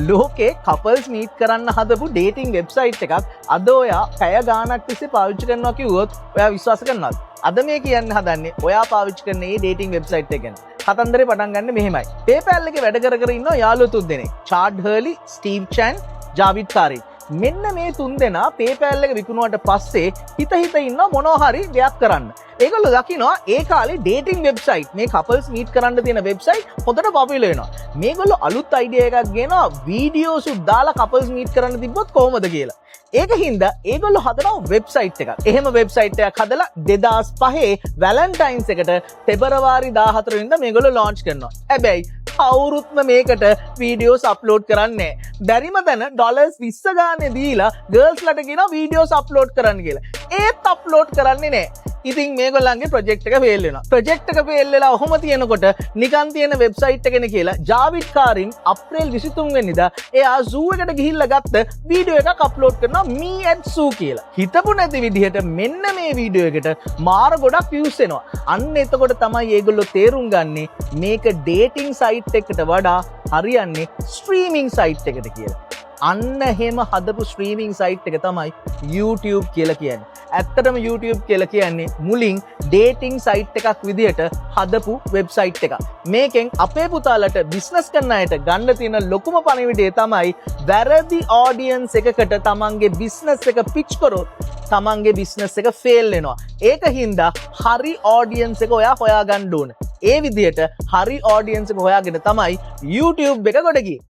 ලෝකේ couples meet කරන්න හදපු ඩේටිං වෙබ්සයිට් එකක් අද ඔයා පැය ගානක් තිස්සේ පාවිච්චි කරනවා කිව්වොත් ඔයා විශ්වාස කරනවද? අද මේ කියන්න හදන්නේ ඔයා පාවිච්චි කරන මේ ඩේටිං වෙබ්සයිට් එක ගැන. කතන්දරේ පටන් ගන්න මෙහෙමයි. PayPal එකේ වැඩ කර ඉන්නවා යාළුවෝ තුන් දෙනෙක්. චාඩ් හර්ලි, ස්ටීව් චැන්, ජාවිද් කාරි. මෙන්න මේ තුන් දෙනා PayPal එක විකුණුවට පස්සේ හිත ඉන්නවා මොනවා හරි දෙයක් කරන්න. ඒගොල්ලෝ දකිනවා ඒ කාලේ ඩේටිං වෙබ්සයිට් මේ කපල්ස් මීට් කරන්න තියෙන වෙබ්සයිට් හොඳට පොපියුලර් වෙනවා. මේගොල්ලෝ අලුත් අයිඩියා එකක් ගෙනවා වීඩියෝස් දාලා කපල්ස් මීට් කරන්න තිබ්බොත් කොහොමද කියලා. ඒක හින්දා ඒගොල්ලෝ හදනවා වෙබ්සයිට් එකක්. එහෙම වෙබ්සයිට් එකක් හදලා 2005 වැලන්ටයින්ස් එකට පෙබරවාරි 14 වෙනිදා මේගොල්ලෝ ලොන්ච් කරනවා. හැබැයි කවුරුත්ම මේකට වීඩියෝස් අප්ලෝඩ් කරන්නේ නැහැ. බැරිම තැන ඩොලර්ස් 20 ගානේ දීලා ගර්ල්ස්ලට කියනවා වීඩියෝස් අප්ලෝඩ් කරන්න කියලා. ඒත් අප්ලෝඩ් කරන්නේ නැහැ. ඉතින් මේගොල්ලන්ගේ ප්‍රොජෙක්ට් එක ෆේල් වෙනවා. ප්‍රොජෙක්ට් එක ෆේල් වෙලා ඔහොම තියෙනකොට නිකන් තියෙන වෙබ්සයිට් එකනේ කියලා ජාවිද් කාරින් අප්‍රේල් 23 වෙනිදා එයා zoo එකට ගිහිල්ලා ගත්ත වීඩියෝ එකක් අප්ලෝඩ් කරනවා me at zoo කියලා. හිතපු නැති විදිහට මෙන්න මේ වීඩියෝ එකට මාර ගොඩක් views එනවා. අන්න එතකොට තමයි ඒගොල්ලෝ තේරුම් ගන්නේ මේක ඩේටිං සයිට් එකකට වඩා හරියන්නේ ස්ට්‍රීමිං සයිට් එකට කියලා. අන්න එහෙම හදපු ස්ට්‍රීමිං සයිට් එක තමයි YouTube කියලා කියන්නේ. ඇත්තටම YouTube කියලා කියන්නේ මුලින් ඩේටිං සයිට් එකක් විදියට හදපු වෙබ්සයිට් එකක්. මේකෙන් අපේ පුතාලට බිස්නස් කරන අයට ගන්න තියෙන ලොකුම පණිවිඩය තමයි වැරදි ඔඩියන්ස් එකකට තමන්ගේ බිස්නස් එක පිච් කරොත් තමන්ගේ බිස්නස් එක ෆේල් වෙනවා. ඒක හින්දා හරි ඔඩියන්ස් එක ඔයා හොයාගන්න ඕන. ඒ විදියට හරි ඔඩියන්ස් එක හොයාගෙන තමයි YouTube එක ගොඩ ගියේ.